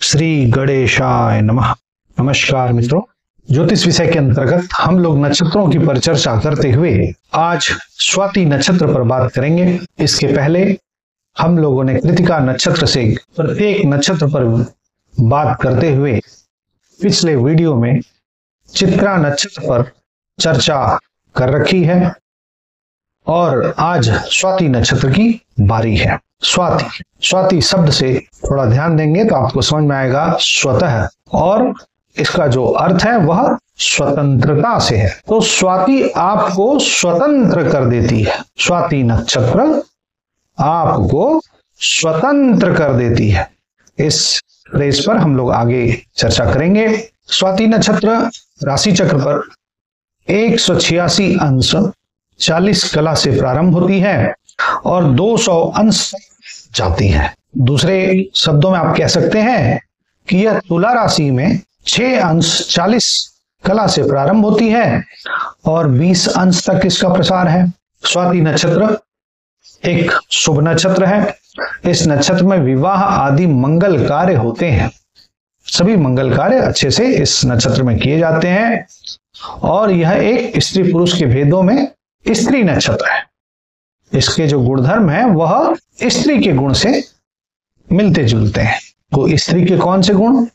श्री गणेशाय नमः। नमस्कार मित्रों, ज्योतिष विषय के अंतर्गत हम लोग नक्षत्रों की परिचर्चा करते हुए आज स्वाति नक्षत्र पर बात करेंगे। इसके पहले हम लोगों ने कृतिका नक्षत्र से प्रत्येक नक्षत्र पर बात करते हुए पिछले वीडियो में चित्रा नक्षत्र पर चर्चा कर रखी है और आज स्वाति नक्षत्र की बारी है। स्वाति शब्द से थोड़ा ध्यान देंगे तो आपको समझ में आएगा स्वतः, और इसका जो अर्थ है वह स्वतंत्रता से है। तो स्वाति आपको स्वतंत्र कर देती है। स्वाति नक्षत्र आपको स्वतंत्र कर देती है। इस फ्रेज पर हम लोग आगे चर्चा करेंगे। स्वाति नक्षत्र राशि चक्र पर 186 अंश 40 कला से प्रारंभ होती है और 200 अंश जाती है। दूसरे शब्दों में आप कह सकते हैं कि यह तुला राशि में 6 अंश 40 कला से प्रारंभ होती है और 20 अंश तक इसका प्रसार है। स्वाति नक्षत्र एक शुभ नक्षत्र है। इस नक्षत्र में विवाह आदि मंगल कार्य होते हैं। सभी मंगल कार्य अच्छे से इस नक्षत्र में किए जाते हैं और यह एक स्त्री पुरुष के भेदों में स्त्री नक्षत्र है। इसके जो गुणधर्म है वह स्त्री के गुण से मिलते जुलते हैं। तो स्त्री के कौन से गुण?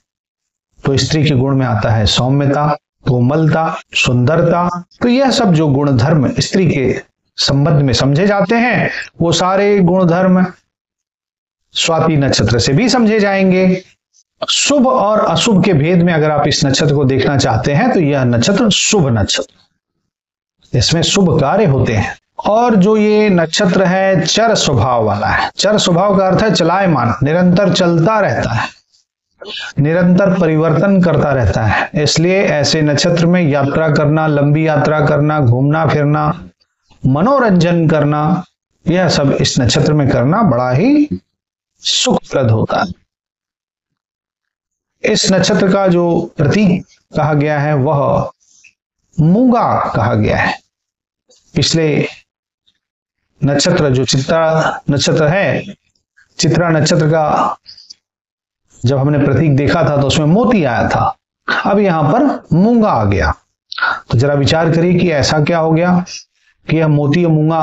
तो स्त्री के गुण में आता है सौम्यता, कोमलता, सुंदरता। तो यह सब जो गुणधर्म स्त्री के संबंध में समझे जाते हैं वो सारे गुणधर्म स्वाति नक्षत्र से भी समझे जाएंगे। शुभ और अशुभ के भेद में अगर आप इस नक्षत्र को देखना चाहते हैं तो यह नक्षत्र शुभ नक्षत्र, इसमें शुभ कार्य होते हैं। और जो ये नक्षत्र है चर स्वभाव वाला है। चर स्वभाव का अर्थ है चलायमान, निरंतर चलता रहता है, निरंतर परिवर्तन करता रहता है। इसलिए ऐसे नक्षत्र में यात्रा करना, लंबी यात्रा करना, घूमना फिरना, मनोरंजन करना, यह सब इस नक्षत्र में करना बड़ा ही सुखप्रद होता है। इस नक्षत्र का जो प्रतीक कहा गया है वह मूंगा कहा गया है। पिछले नक्षत्र जो चित्रा नक्षत्र है, चित्रा नक्षत्र का जब हमने प्रतीक देखा था तो उसमें मोती आया था, अब यहां पर मूंगा आ गया। तो जरा विचार करिए कि ऐसा क्या हो गया कि यह मोती और मूंगा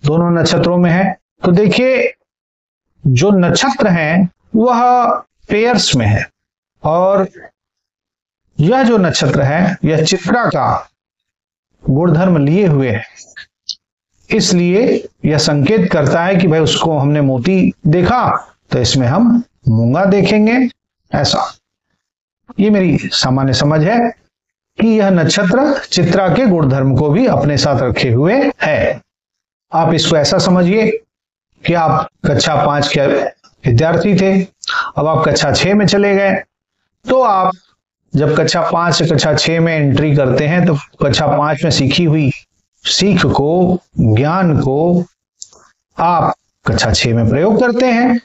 दोनों नक्षत्रों में है। तो देखिए, जो नक्षत्र है वह पेयर्स में है और यह जो नक्षत्र है यह चित्रा का गुणधर्म लिए हुए है। इसलिए यह संकेत करता है कि भाई उसको हमने मोती देखा तो इसमें हम मूंगा देखेंगे। ऐसा ये मेरी सामान्य समझ है कि यह नक्षत्र चित्रा के गुणधर्म को भी अपने साथ रखे हुए है। आप इसको ऐसा समझिए कि आप कक्षा 5 के विद्यार्थी थे, अब आप कक्षा 6 में चले गए। तो आप जब कक्षा 5 से कक्षा 6 में एंट्री करते हैं तो कक्षा 5 में सीखी हुई सीख को, ज्ञान को आप कक्षा 6 में प्रयोग करते हैं।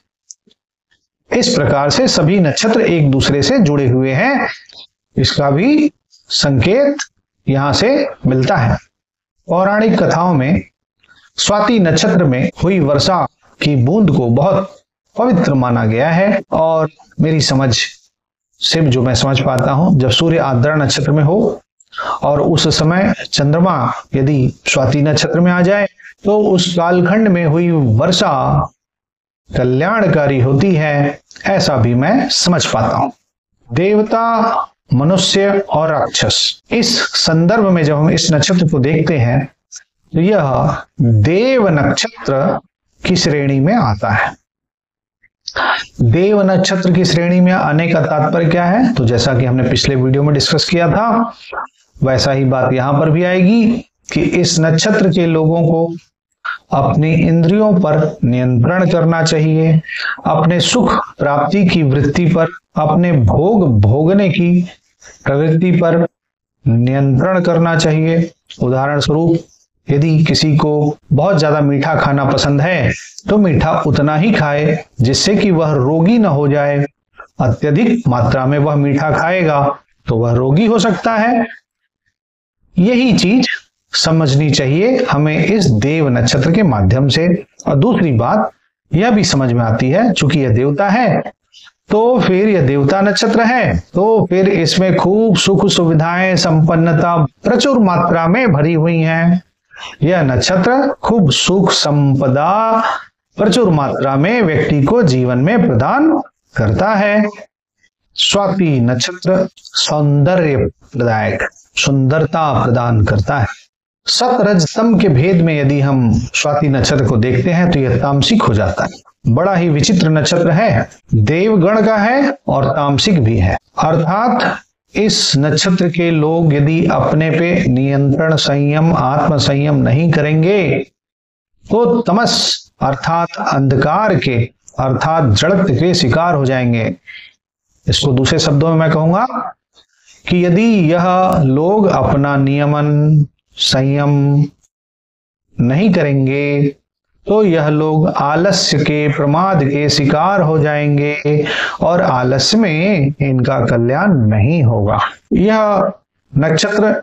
इस प्रकार से सभी नक्षत्र एक दूसरे से जुड़े हुए हैं, इसका भी संकेत यहां से मिलता है। पौराणिक कथाओं में स्वाति नक्षत्र में हुई वर्षा की बूंद को बहुत पवित्र माना गया है और मेरी समझ से जो मैं समझ पाता हूं, जब सूर्य आर्द्रा नक्षत्र में हो और उस समय चंद्रमा यदि स्वाति नक्षत्र में आ जाए तो उस कालखंड में हुई वर्षा कल्याणकारी होती है, ऐसा भी मैं समझ पाता हूं। देवता, मनुष्य और राक्षस, इस संदर्भ में जब हम इस नक्षत्र को देखते हैं तो यह देव नक्षत्र की श्रेणी में आता है। देव नक्षत्र की श्रेणी में आने का तात्पर्य क्या है? तो जैसा कि हमने पिछले वीडियो में डिस्कस किया था वैसा ही बात यहां पर भी आएगी कि इस नक्षत्र के लोगों को अपनी इंद्रियों पर नियंत्रण करना चाहिए, अपने सुख प्राप्ति की वृत्ति पर, अपने भोग भोगने की प्रवृत्ति पर नियंत्रण करना चाहिए। उदाहरण स्वरूप, यदि किसी को बहुत ज्यादा मीठा खाना पसंद है तो मीठा उतना ही खाए जिससे कि वह रोगी न हो जाए। अत्यधिक मात्रा में वह मीठा खाएगा तो वह रोगी हो सकता है। यही चीज समझनी चाहिए हमें इस देव नक्षत्र के माध्यम से। और दूसरी बात यह भी समझ में आती है, चूंकि यह देवता है तो फिर यह देवता नक्षत्र है, तो फिर इसमें खूब सुख सुविधाएं संपन्नता प्रचुर मात्रा में भरी हुई हैं। यह नक्षत्र खूब सुख संपदा प्रचुर मात्रा में व्यक्ति को जीवन में प्रदान करता है। स्वाति नक्षत्र सौंदर्य प्रदायक, सुंदरता प्रदान करता है। सत रज तम के भेद में यदि हम स्वाति नक्षत्र को देखते हैं तो यह तामसिक हो जाता है। बड़ा ही विचित्र नक्षत्र है, देवगण का है और तामसिक भी है। अर्थात इस नक्षत्र के लोग यदि अपने पे नियंत्रण संयम आत्म संयम नहीं करेंगे तो तमस अर्थात अंधकार के अर्थात जड़त्व के शिकार हो जाएंगे। इसको दूसरे शब्दों में मैं कहूंगा कि यदि यह लोग अपना नियमन संयम नहीं करेंगे तो यह लोग आलस्य के प्रमाद के शिकार हो जाएंगे और आलस्य में इनका कल्याण नहीं होगा। यह नक्षत्र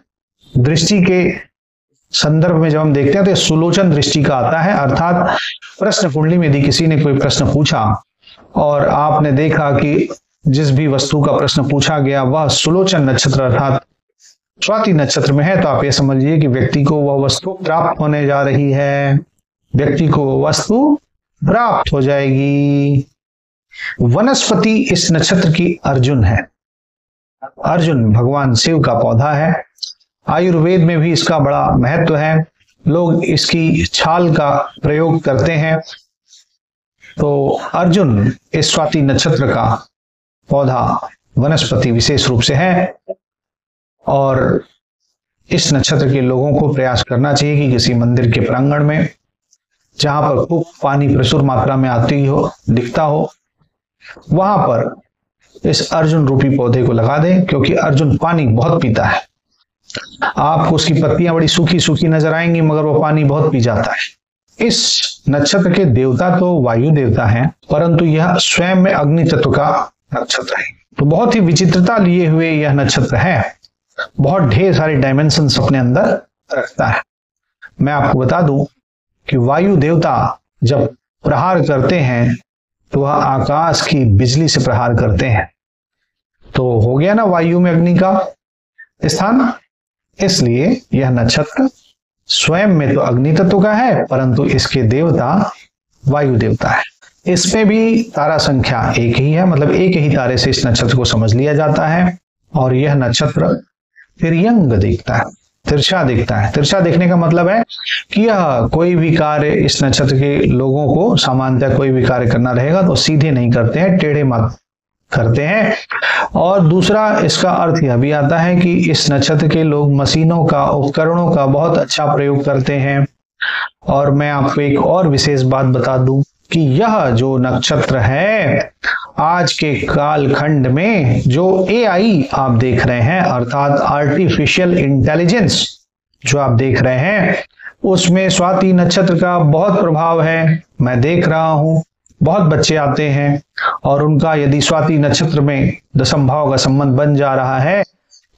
दृष्टि के संदर्भ में जब हम देखते हैं तो सुलोचन दृष्टि का आता है। अर्थात प्रश्न कुंडली में यदि किसी ने कोई प्रश्न पूछा और आपने देखा कि जिस भी वस्तु का प्रश्न पूछा गया वह सुलोचन नक्षत्र अर्थात स्वाति नक्षत्र में है, तो आप ये समझिए कि व्यक्ति को वह वस्तु प्राप्त होने जा रही है, व्यक्ति को वह वस्तु प्राप्त हो जाएगी। वनस्पति इस नक्षत्र की अर्जुन है। अर्जुन भगवान शिव का पौधा है। आयुर्वेद में भी इसका बड़ा महत्व है। लोग इसकी छाल का प्रयोग करते हैं। तो अर्जुन इस स्वाति नक्षत्र का पौधा वनस्पति विशेष रूप से है और इस नक्षत्र के लोगों को प्रयास करना चाहिए कि किसी मंदिर के प्रांगण में जहां पर खूब पानी प्रचुर मात्रा में आती हो दिखता हो वहां पर इस अर्जुन रूपी पौधे को लगा दें, क्योंकि अर्जुन पानी बहुत पीता है। आपको उसकी पत्तियां बड़ी सूखी सूखी नजर आएंगी मगर वो पानी बहुत पी जाता है। इस नक्षत्र के देवता तो वायु देवता हैं, परंतु यह स्वयं में अग्नि तत्व का नक्षत्र है। तो बहुत ही विचित्रता लिए हुए यह नक्षत्र है, बहुत ढेर सारे डायमेंशंस अपने अंदर रखता है। मैं आपको बता दूं कि वायु देवता जब प्रहार करते हैं तो वह आकाश की बिजली से प्रहार करते हैं। तो हो गया ना वायु में अग्नि का स्थान। इसलिए यह नक्षत्र स्वयं में तो अग्नि तत्व का है परंतु इसके देवता वायु देवता है। इसमें भी तारा संख्या एक ही है, मतलब एक ही तारे से इस नक्षत्र को समझ लिया जाता है। और यह नक्षत्र तिर्यंग दिखता है, तिरछा दिखता है। तिरछा देखने का मतलब है कि यह कोई भी कार्य इस नक्षत्र के लोगों को सामान्यतः कोई भी कार्य करना रहेगा तो सीधे नहीं करते हैं, टेढ़े मत करते हैं। और दूसरा इसका अर्थ यह भी आता है कि इस नक्षत्र के लोग मशीनों का उपकरणों का बहुत अच्छा प्रयोग करते हैं। और मैं आपको एक और विशेष बात बता दूं कि यह जो नक्षत्र है आज के कालखंड में जो AI आप देख रहे हैं अर्थात आर्टिफिशियल इंटेलिजेंस जो आप देख रहे हैं उसमें स्वाति नक्षत्र का बहुत प्रभाव है। मैं देख रहा हूं बहुत बच्चे आते हैं और उनका यदि स्वाति नक्षत्र में दशम भाव का संबंध बन जा रहा है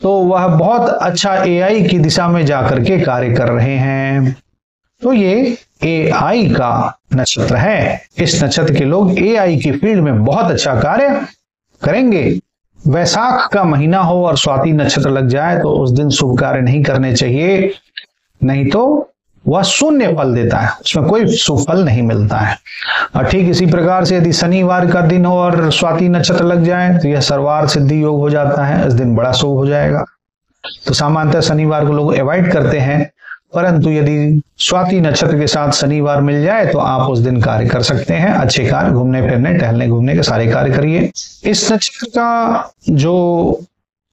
तो वह बहुत अच्छा AI की दिशा में जाकर के कार्य कर रहे हैं। तो ये AI का नक्षत्र है। इस नक्षत्र के लोग AI की फील्ड में बहुत अच्छा कार्य करेंगे। वैशाख का महीना हो और स्वाति नक्षत्र लग जाए तो उस दिन शुभ कार्य नहीं करने चाहिए, नहीं तो वह शून्य फल देता है, उसमें कोई शुभ फल नहीं मिलता है। और ठीक इसी प्रकार से यदि शनिवार का दिन हो और स्वाति नक्षत्र लग जाए तो यह सर्वार्थ सिद्धि योग हो जाता है, इस दिन बड़ा शुभ हो जाएगा। तो सामान्यतः शनिवार को लोग अवॉइड करते हैं, परंतु यदि स्वाति नक्षत्र के साथ शनिवार मिल जाए तो आप उस दिन कार्य कर सकते हैं। अच्छे कार्य, घूमने फिरने टहलने घूमने के सारे कार्य करिए। इस नक्षत्र का जो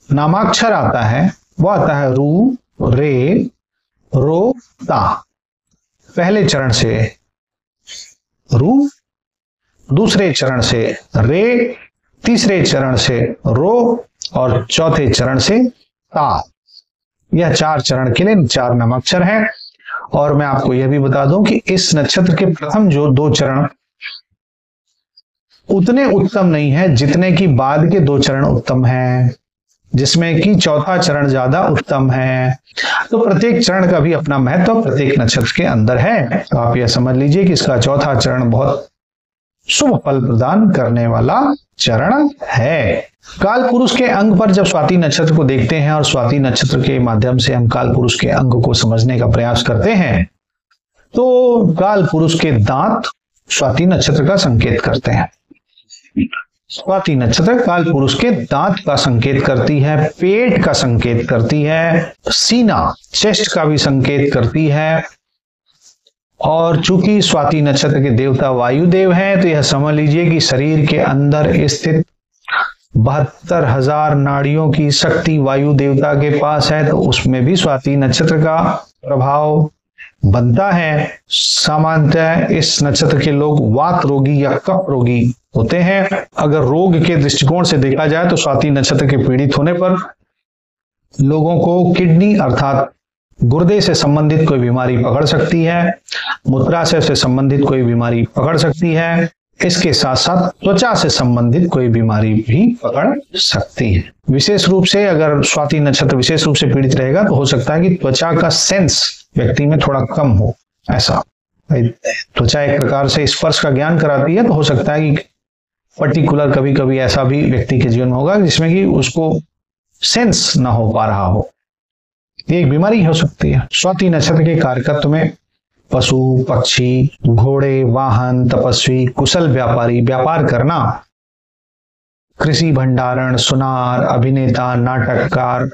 नामाक्षर आता है वो आता है रू, रे, रो, ता। पहले चरण से रू, दूसरे चरण से रे, तीसरे चरण से रो और चौथे चरण से ता। यह 4 चरण के लिए 4 नामाक्षर हैं। और मैं आपको यह भी बता दूं कि इस नक्षत्र के प्रथम जो 2 चरण उतने उत्तम नहीं है जितने कि बाद के 2 चरण उत्तम हैं, जिसमें कि चौथा चरण ज्यादा उत्तम है। तो प्रत्येक चरण का भी अपना महत्व प्रत्येक नक्षत्र के अंदर है। तो आप यह समझ लीजिए कि इसका चौथा चरण बहुत शुभ फल प्रदान करने वाला चरण है। काल पुरुष के अंग पर जब स्वाति नक्षत्र को देखते हैं और स्वाति नक्षत्र के माध्यम से हम काल पुरुष के अंग को समझने का प्रयास करते हैं, तो काल पुरुष के दांत स्वाति नक्षत्र का संकेत करते हैं। स्वाति नक्षत्र काल पुरुष के दांत का संकेत करती है, पेट का संकेत करती है, सीना चेस्ट का भी संकेत करती है। और चूंकि स्वाति नक्षत्र के देवता वायुदेव हैं, तो यह समझ लीजिए कि शरीर के अंदर स्थित 72,000 नाड़ियों की शक्ति वायु देवता के पास है, तो उसमें भी स्वाति नक्षत्र का प्रभाव बनता है। सामान्यतः इस नक्षत्र के लोग वात रोगी या कफ रोगी होते हैं। अगर रोग के दृष्टिकोण से देखा जाए तो स्वाति नक्षत्र के पीड़ित होने पर लोगों को किडनी अर्थात गुर्दे से संबंधित कोई बीमारी पकड़ सकती है, मूत्राशय से संबंधित कोई बीमारी पकड़ सकती है, इसके साथ साथ त्वचा से संबंधित कोई बीमारी भी पकड़ सकती है। विशेष रूप से अगर स्वाति नक्षत्र विशेष रूप से पीड़ित रहेगा तो हो सकता है कि त्वचा का सेंस व्यक्ति में थोड़ा कम हो। ऐसा त्वचा एक प्रकार से स्पर्श का ज्ञान कराती है, तो हो सकता है कि पर्टिकुलर कभी कभी ऐसा भी व्यक्ति के जीवन में होगा जिसमें कि उसको सेंस ना हो पा रहा हो, ये एक बीमारी हो सकती है। स्वाति नक्षत्र के कारकत्व में पशु पक्षी, घोड़े, वाहन, तपस्वी, कुशल व्यापारी, व्यापार करना, कृषि भंडारण, सुनार, अभिनेता, नाटककार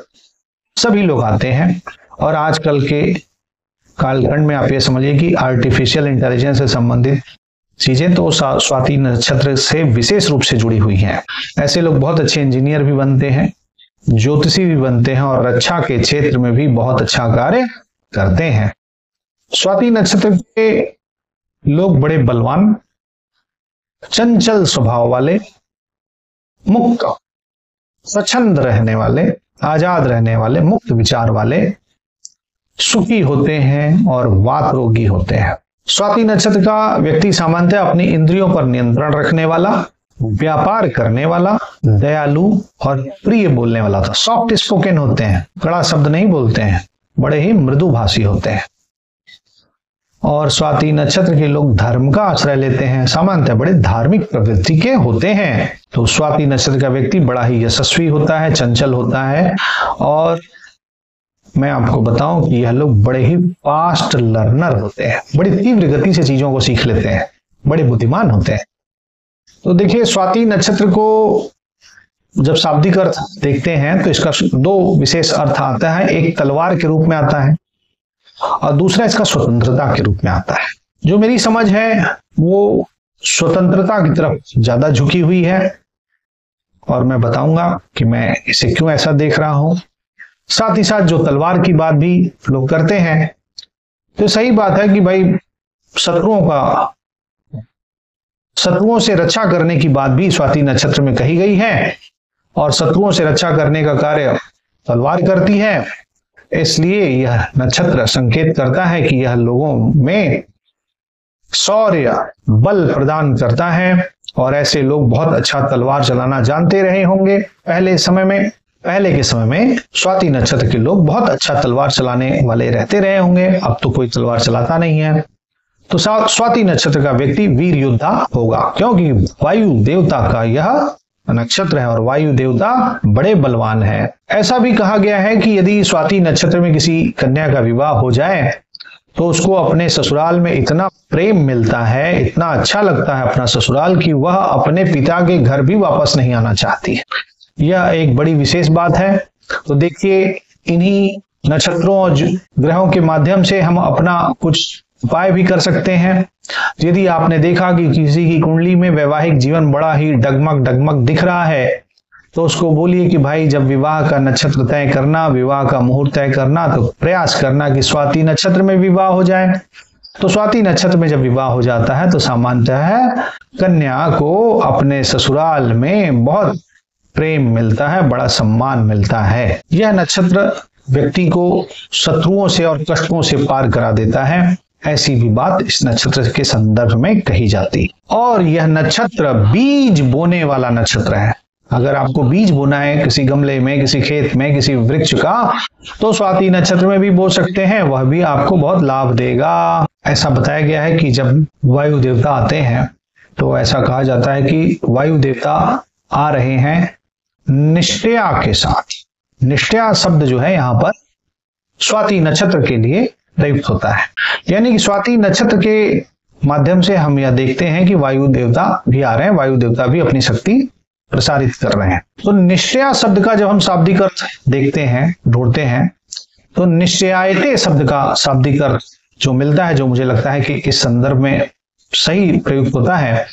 सभी लोग आते हैं। और आजकल के कालखंड में आप ये समझिए कि आर्टिफिशियल इंटेलिजेंस से संबंधित चीजें तो स्वाति नक्षत्र से विशेष रूप से जुड़ी हुई हैं। ऐसे लोग बहुत अच्छे इंजीनियर भी बनते हैं, ज्योतिषी भी बनते हैं और रक्षा के क्षेत्र में भी बहुत अच्छा कार्य करते हैं। स्वाति नक्षत्र के लोग बड़े बलवान, चंचल स्वभाव वाले, मुक्त, स्वच्छंद रहने वाले, आजाद रहने वाले, मुक्त विचार वाले, सुखी होते हैं और वात रोगी होते हैं। स्वाति नक्षत्र का व्यक्ति सामान्यतः अपनी इंद्रियों पर नियंत्रण रखने वाला, व्यापार करने वाला, दयालु और प्रिय बोलने वाला था। सॉफ्ट स्पोकन होते हैं, कड़ा शब्द नहीं बोलते हैं, बड़े ही मृदुभाषी होते हैं। और स्वाति नक्षत्र के लोग धर्म का आश्रय लेते हैं, सामान्यतः बड़े धार्मिक प्रवृत्ति के होते हैं। तो स्वाति नक्षत्र का व्यक्ति बड़ा ही यशस्वी होता है, चंचल होता है। और मैं आपको बताऊं कि यह लोग बड़े ही फास्ट लर्नर होते हैं, बड़ी तीव्र गति से चीजों को सीख लेते हैं, बड़े बुद्धिमान होते हैं। तो देखिए, स्वाति नक्षत्र को जब शाब्दिक अर्थ देखते हैं तो इसका दो विशेष अर्थ आता है। एक तलवार के रूप में आता है और दूसरा इसका स्वतंत्रता के रूप में आता है। जो मेरी समझ है वो स्वतंत्रता की तरफ ज्यादा झुकी हुई है और मैं बताऊंगा कि मैं इसे क्यों ऐसा देख रहा हूं। साथ ही साथ जो तलवार की बात भी लोग करते हैं, तो सही बात है कि भाई शत्रुओं से रक्षा करने की बात भी स्वाति नक्षत्र में कही गई है और शत्रुओं से रक्षा करने का कार्य तलवार करती है। इसलिए यह नक्षत्र संकेत करता है कि यह लोगों में शौर्य, बल प्रदान करता है और ऐसे लोग बहुत अच्छा तलवार चलाना जानते रहे होंगे। पहले के समय में स्वाति नक्षत्र के लोग बहुत अच्छा तलवार चलाने वाले रहते रहे होंगे। अब तो कोई तलवार चलाता नहीं है। तो स्वाति नक्षत्र का व्यक्ति वीर योद्धा होगा, क्योंकि वायु देवता का यह नक्षत्र है और वायु देवता बड़े बलवान है। ऐसा भी कहा गया है कि यदि स्वाति नक्षत्र में किसी कन्या का विवाह हो जाए तो उसको अपने ससुराल में इतना प्रेम मिलता है, इतना अच्छा लगता है अपना ससुराल, कि वह अपने पिता के घर भी वापस नहीं आना चाहती है। यह एक बड़ी विशेष बात है। तो देखिए, इन्हीं नक्षत्रों और ग्रहों के माध्यम से हम अपना कुछ उपाय भी कर सकते हैं। यदि आपने देखा कि किसी की कुंडली में वैवाहिक जीवन बड़ा ही डगमग डगमग दिख रहा है, तो उसको बोलिए कि भाई जब विवाह का नक्षत्र तय करना, विवाह का मुहूर्त तय करना, तो प्रयास करना कि स्वाति नक्षत्र में विवाह हो जाए। तो स्वाति नक्षत्र में जब विवाह हो जाता है तो सामान्यतः कन्या को अपने ससुराल में बहुत प्रेम मिलता है, बड़ा सम्मान मिलता है। यह नक्षत्र व्यक्ति को शत्रुओं से और कष्टों से पार करा देता है। ऐसी भी बात इस नक्षत्र के संदर्भ में कही जाती। और यह नक्षत्र बीज बोने वाला नक्षत्र है। अगर आपको बीज बोना है किसी गमले में, किसी खेत में, किसी वृक्ष का, तो स्वाति नक्षत्र में भी बो सकते हैं, वह भी आपको बहुत लाभ देगा। ऐसा बताया गया है कि जब वायु देवता आते हैं तो ऐसा कहा जाता है कि वायु देवता आ रहे हैं निष्ठया के साथ। निष्ठया शब्द जो है यहाँ पर स्वाति नक्षत्र के लिए प्रयुक्त होता है, यानी कि स्वाति नक्षत्र के माध्यम से हम यह देखते हैं कि वायु देवता भी आ रहे हैं, वायु देवता भी अपनी शक्ति प्रसारित कर रहे हैं। तो निश्चया शब्द का जब हम शाब्दिक अर्थ देखते हैं, ढूंढते हैं, तो निश्चयायते शब्द का शाब्दिक अर्थ जो मिलता है, जो मुझे लगता है कि इस संदर्भ में सही प्रयुक्त होता है,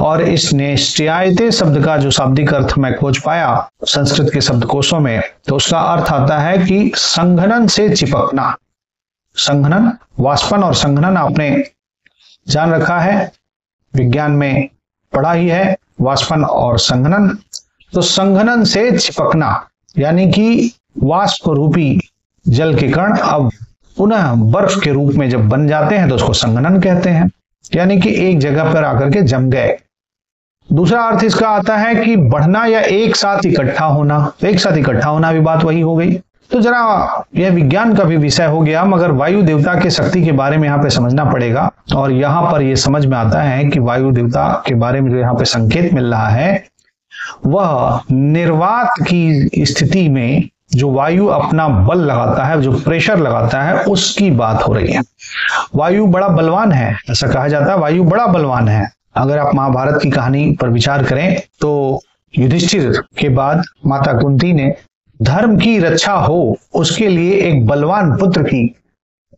और इस निश्चयायते शब्द का जो शाब्दिक अर्थ मैं खोज पाया संस्कृत के शब्दकोशों में, तो उसका अर्थ आता है कि संघनन से चिपकना। संघनन, वाष्पन और संघनन आपने जान रखा है, विज्ञान में पढ़ा ही है, वाष्पन और संघनन। तो संघनन से चिपकना यानी कि वाष्प रूपी जल के कण अब पुनः बर्फ के रूप में जब बन जाते हैं तो उसको संघनन कहते हैं, यानी कि एक जगह पर आकर के जम गए। दूसरा अर्थ इसका आता है कि बढ़ना या एक साथ इकट्ठा होना। तो एक साथ इकट्ठा होना भी बात वही हो गई। तो जरा यह विज्ञान का भी विषय हो गया, मगर वायु देवता के शक्ति के बारे में यहाँ पे समझना पड़ेगा। और यहाँ पर यह समझ में आता है कि वायु देवता के बारे में जो यहाँ पे संकेत मिल रहा है, वह निर्वात की स्थिति में जो वायु अपना बल लगाता है, जो प्रेशर लगाता है, उसकी बात हो रही है। वायु बड़ा बलवान है, ऐसा कहा जाता है, वायु बड़ा बलवान है। अगर आप महाभारत की कहानी पर विचार करें तो युधिष्ठिर के बाद माता कुंती ने धर्म की रक्षा हो उसके लिए एक बलवान पुत्र की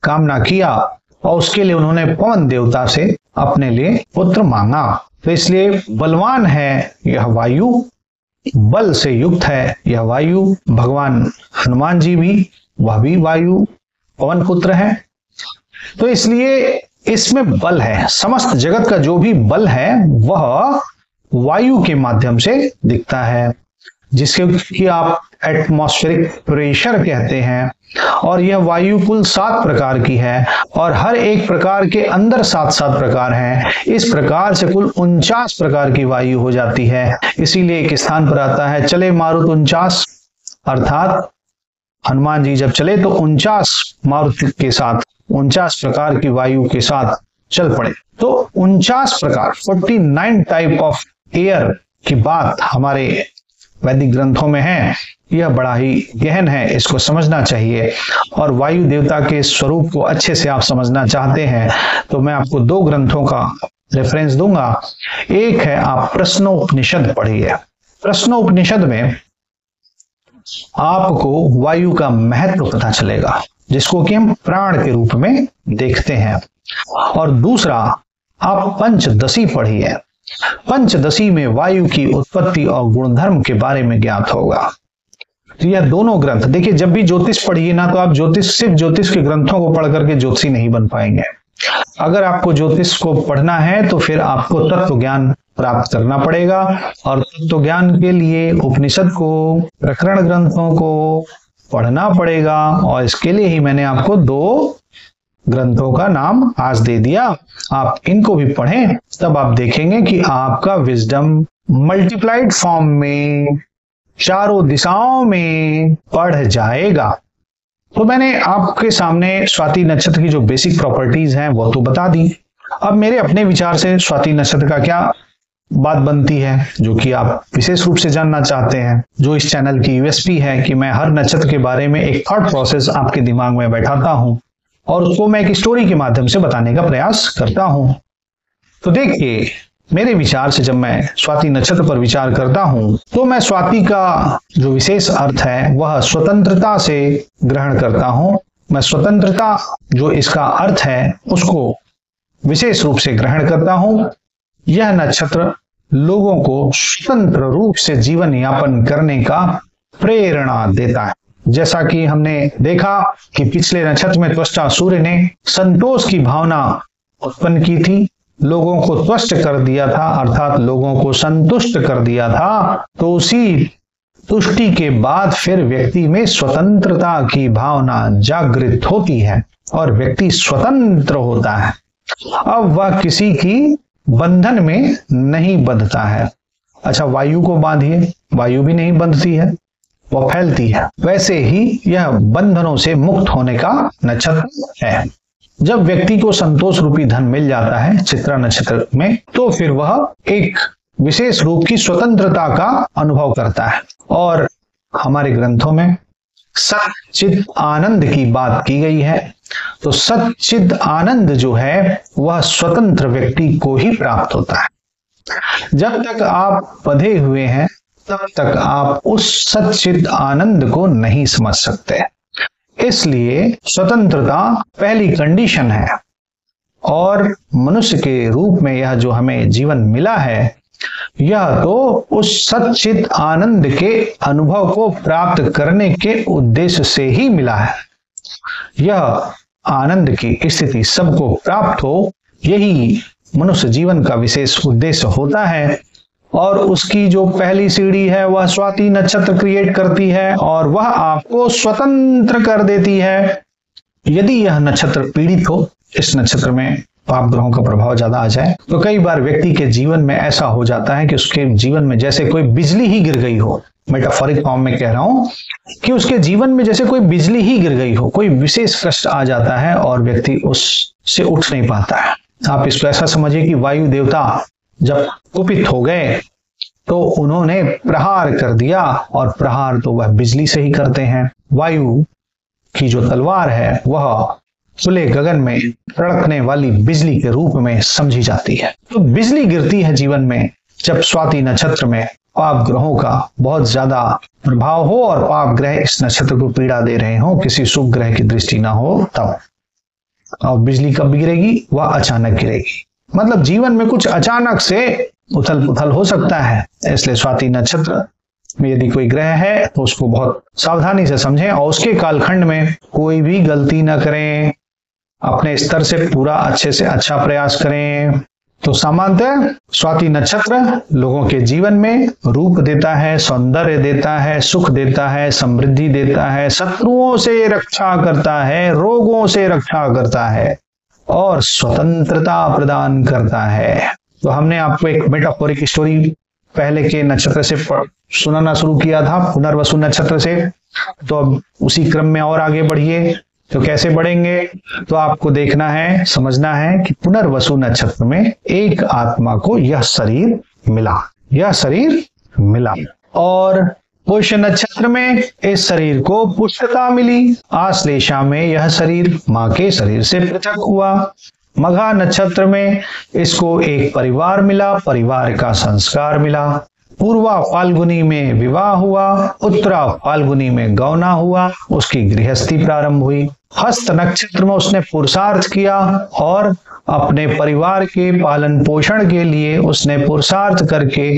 कामना किया, और उसके लिए उन्होंने पवन देवता से अपने लिए पुत्र मांगा। तो इसलिए बलवान है यह वायु, बल से युक्त है यह वायु। भगवान हनुमान जी भी, वह भी वायु पवन पुत्र है। तो इसलिए इसमें बल है, समस्त जगत का जो भी बल है वह वायु के माध्यम से दिखता है, जिसके कि आप एटमॉस्फेरिक प्रेशर कहते हैं। और यह वायु कुल 7 प्रकार की है, और हर एक प्रकार के अंदर 7-7 प्रकार हैं। इस प्रकार से कुल 49 प्रकार की वायु हो जाती है। इसीलिए एक स्थान पर आता है, चले मारुत 49, अर्थात हनुमान जी जब चले तो 49 मारुत के साथ, 49 प्रकार की वायु के साथ चल पड़े। तो 49 प्रकार, 49 टाइप ऑफ एयर की बात हमारे वैदिक ग्रंथों में है। यह बड़ा ही गहन है, इसको समझना चाहिए। और वायु देवता के स्वरूप को अच्छे से आप समझना चाहते हैं तो मैं आपको 2 ग्रंथों का रेफरेंस दूंगा। एक है, आप प्रश्नोपनिषद पढ़िए। प्रश्नोपनिषद में आपको वायु का महत्व पता चलेगा, जिसको कि हम प्राण के रूप में देखते हैं। और दूसरा, आप पंचदशी पढ़िए। पंचदशी में वायु की उत्पत्ति और गुणधर्म के बारे में ज्ञात होगा। तो यह दोनों ग्रंथ देखिए, जब भी ज्योतिष पढ़िए ना, तो आप सिर्फ ज्योतिष के ग्रंथों को पढ़ करके ज्योतिषी नहीं बन पाएंगे। अगर आपको ज्योतिष को पढ़ना है तो फिर आपको तत्व ज्ञान प्राप्त करना पड़ेगा, और तत्व ज्ञान के लिए उपनिषद को, प्रकरण ग्रंथों को पढ़ना पड़ेगा। और इसके लिए ही मैंने आपको 2 ग्रंथों का नाम आज दे दिया। आप इनको भी पढ़ें, तब आप देखेंगे कि आपका विजडम मल्टीप्लाइड फॉर्म में चारों दिशाओं में बढ़ जाएगा। तो मैंने आपके सामने स्वाति नक्षत्र की जो बेसिक प्रॉपर्टीज हैं वो तो बता दी। अब मेरे अपने विचार से स्वाति नक्षत्र का क्या बात बनती है, जो कि आप विशेष रूप से जानना चाहते हैं, जो इस चैनल की यूएसपी है कि मैं हर नक्षत्र के बारे में एक थॉट प्रोसेस आपके दिमाग में बैठाता हूं और उसको मैं एक स्टोरी के माध्यम से बताने का प्रयास करता हूं। तो देखिए, मेरे विचार से जब मैं स्वाति नक्षत्र पर विचार करता हूं तो मैं स्वाति का जो विशेष अर्थ है वह स्वतंत्रता से ग्रहण करता हूं। मैं स्वतंत्रता जो इसका अर्थ है उसको विशेष रूप से ग्रहण करता हूं। यह नक्षत्र लोगों को स्वतंत्र रूप से जीवन यापन करने का प्रेरणा देता है। जैसा कि हमने देखा कि पिछले नक्षत्र में त्वष्टा सूर्य ने संतोष की भावना उत्पन्न की थी, लोगों को तुष्ट कर दिया था, अर्थात लोगों को संतुष्ट कर दिया था। तो उसी तुष्टि के बाद फिर व्यक्ति में स्वतंत्रता की भावना जागृत होती है और व्यक्ति स्वतंत्र होता है। अब वह किसी की बंधन में नहीं बंधता है। अच्छा, वायु को बांधिए, वायु भी नहीं बंधती है, वह फैलती है। वैसे ही यह बंधनों से मुक्त होने का नक्षत्र है। जब व्यक्ति को संतोष रूपी धन मिल जाता है चित्रा नक्षत्र में, तो फिर वह एक विशेष रूप की स्वतंत्रता का अनुभव करता है। और हमारे ग्रंथों में सच्चिद आनंद की बात की गई है। तो सच्चिद आनंद जो है वह स्वतंत्र व्यक्ति को ही प्राप्त होता है। जब तक आप बंधे हुए हैं तब तक आप उस सच्चिद आनंद को नहीं समझ सकते। इसलिए स्वतंत्रता पहली कंडीशन है। और मनुष्य के रूप में यह जो हमें जीवन मिला है, यह तो उस सच्चिद आनंद के अनुभव को प्राप्त करने के उद्देश्य से ही मिला है। यह आनंद की स्थिति सबको प्राप्त हो, यही मनुष्य जीवन का विशेष उद्देश्य होता है। और उसकी जो पहली सीढ़ी है वह स्वाति नक्षत्र क्रिएट करती है और वह आपको स्वतंत्र कर देती है। यदि यह नक्षत्र पीड़ित हो, इस नक्षत्र में पाप ग्रहों का प्रभाव ज्यादा आ जाए, तो कई बार व्यक्ति के जीवन में ऐसा हो जाता है कि उसके जीवन में जैसे कोई बिजली ही गिर गई हो। मेटाफोरिक फॉर्म में कह रहा हूं कि उसके जीवन में जैसे कोई बिजली ही गिर गई हो, कोई विशेष कष्ट आ जाता है और व्यक्ति उससे उठ नहीं पाता है। आप इसको ऐसा समझिए कि वायु देवता जब कुपित हो गए तो उन्होंने प्रहार कर दिया, और प्रहार तो वह बिजली से ही करते हैं। वायु की जो तलवार है वह खुले गगन में तड़कने वाली बिजली के रूप में समझी जाती है। तो बिजली गिरती है जीवन में जब स्वाति नक्षत्र में पाप ग्रहों का बहुत ज्यादा प्रभाव हो और पाप ग्रह इस नक्षत्र को पीड़ा दे रहे हो, किसी शुभ ग्रह की दृष्टि ना हो तब। और बिजली कब गिरेगी? वह अचानक गिरेगी। मतलब जीवन में कुछ अचानक से उथल पुथल हो सकता है। इसलिए स्वाति नक्षत्र में यदि कोई ग्रह है तो उसको बहुत सावधानी से समझें और उसके कालखंड में कोई भी गलती ना करें। अपने स्तर से पूरा अच्छे से अच्छा प्रयास करें। तो सामान्यतः स्वाति नक्षत्र लोगों के जीवन में रूप देता है, सौंदर्य देता है, सुख देता है, समृद्धि देता है, शत्रुओं से रक्षा करता है, रोगों से रक्षा करता है और स्वतंत्रता प्रदान करता है। तो हमने आपको एक मेटाफोरिक स्टोरी पहले के नक्षत्र से सुनाना शुरू किया था, पुनर्वसु नक्षत्र से। तो अब उसी क्रम में और आगे बढ़िए। तो कैसे बढ़ेंगे? तो आपको देखना है, समझना है कि पुनर्वसु नक्षत्र में एक आत्मा को यह शरीर मिला, और पुष्य नक्षत्र में इस शरीर को पुष्टता मिली। आश्लेषा में यह शरीर मां के शरीर से पृथक हुआ। मघा नक्षत्र में इसको एक परिवार मिला, परिवार का संस्कार मिला। पूर्वा फाल्गुनी में विवाह हुआ, उत्तरा फाल्गुनी में गौना हुआ, उसकी गृहस्थी प्रारंभ हुई। हस्त नक्षत्र में उसने पुरुषार्थ किया और अपने परिवार के पालन पोषण के लिए उसने पुरुषार्थ करके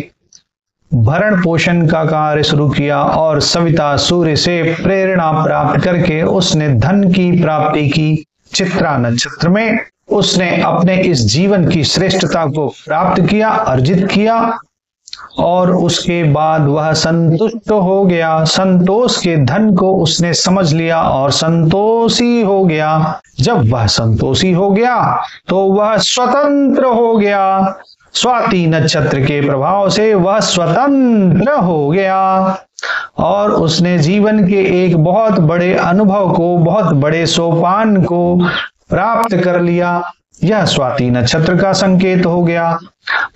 भरण पोषण का कार्य शुरू किया और सविता सूर्य से प्रेरणा प्राप्त करके उसने धन की प्राप्ति की। चित्रा नक्षत्र में उसने अपने इस जीवन की श्रेष्ठता को प्राप्त किया, अर्जित किया, और उसके बाद वह संतुष्ट हो गया। संतोष के धन को उसने समझ लिया और संतोषी हो गया। जब वह संतोषी हो गया तो वह स्वतंत्र हो गया। स्वाति नक्षत्र के प्रभाव से वह स्वतंत्र हो गया और उसने जीवन के एक बहुत बड़े अनुभव को, बहुत बड़े सोपान को प्राप्त कर लिया। यह स्वाति नक्षत्र का संकेत हो गया।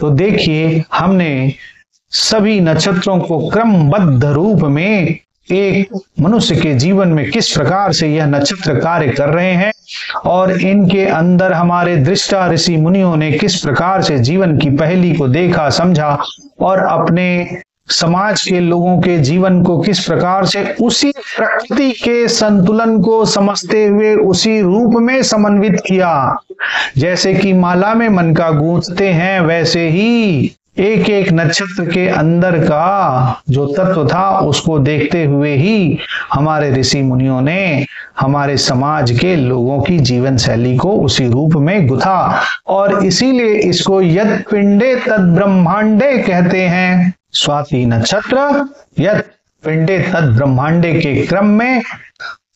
तो देखिए, हमने सभी नक्षत्रों को क्रमबद्ध रूप में एक मनुष्य के जीवन में किस प्रकार से यह नक्षत्र कार्य कर रहे हैं और इनके अंदर हमारे दृष्टा ऋषि मुनियों ने किस प्रकार से जीवन की पहेली को देखा, समझा और अपने समाज के लोगों के जीवन को किस प्रकार से उसी प्रकृति के संतुलन को समझते हुए उसी रूप में समन्वित किया। जैसे कि माला में मन का गूंथते हैं, वैसे ही एक एक नक्षत्र के अंदर का जो तत्व था उसको देखते हुए ही हमारे ऋषि मुनियों ने हमारे समाज के लोगों की जीवन शैली को उसी रूप में गुथा, और इसीलिए इसको यत् पिंडे तद ब्रह्मांडे कहते हैं। स्वाति नक्षत्र यत् पिंडे तद ब्रह्मांडे के क्रम में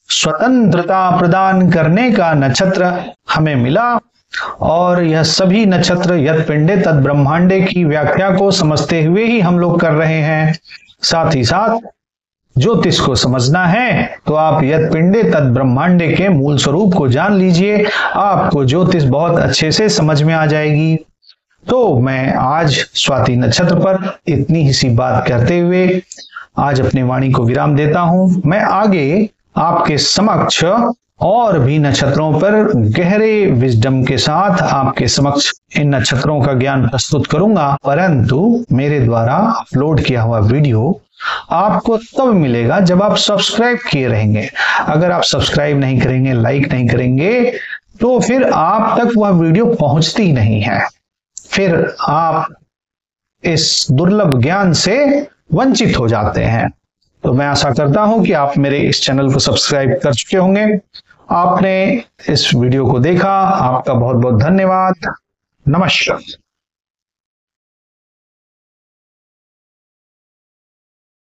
स्वतंत्रता प्रदान करने का नक्षत्र हमें मिला, और यह सभी नक्षत्र यत् पिंडे तद ब्रह्मांडे की व्याख्या को समझते हुए ही हम लोग कर रहे हैं। साथ ही साथ ज्योतिष को समझना है तो आप यत् पिंडे तत् ब्रह्मांडे के मूल स्वरूप को जान लीजिए, आपको ज्योतिष बहुत अच्छे से समझ में आ जाएगी। तो मैं आज स्वाति नक्षत्र पर इतनी ही सी बात कहते हुए आज अपनी वाणी को विराम देता हूं। मैं आगे आपके समक्ष और भी नक्षत्रों पर गहरे विजडम के साथ आपके समक्ष इन नक्षत्रों का ज्ञान प्रस्तुत करूंगा, परंतु मेरे द्वारा अपलोड किया हुआ वीडियो आपको तब मिलेगा जब आप सब्सक्राइब किए रहेंगे। अगर आप सब्सक्राइब नहीं करेंगे, लाइक नहीं करेंगे, तो फिर आप तक वह वीडियो पहुंचती नहीं है, फिर आप इस दुर्लभ ज्ञान से वंचित हो जाते हैं। तो मैं आशा करता हूं कि आप मेरे इस चैनल को सब्सक्राइब कर चुके होंगे। आपने इस वीडियो को देखा, आपका बहुत बहुत धन्यवाद। नमस्कार।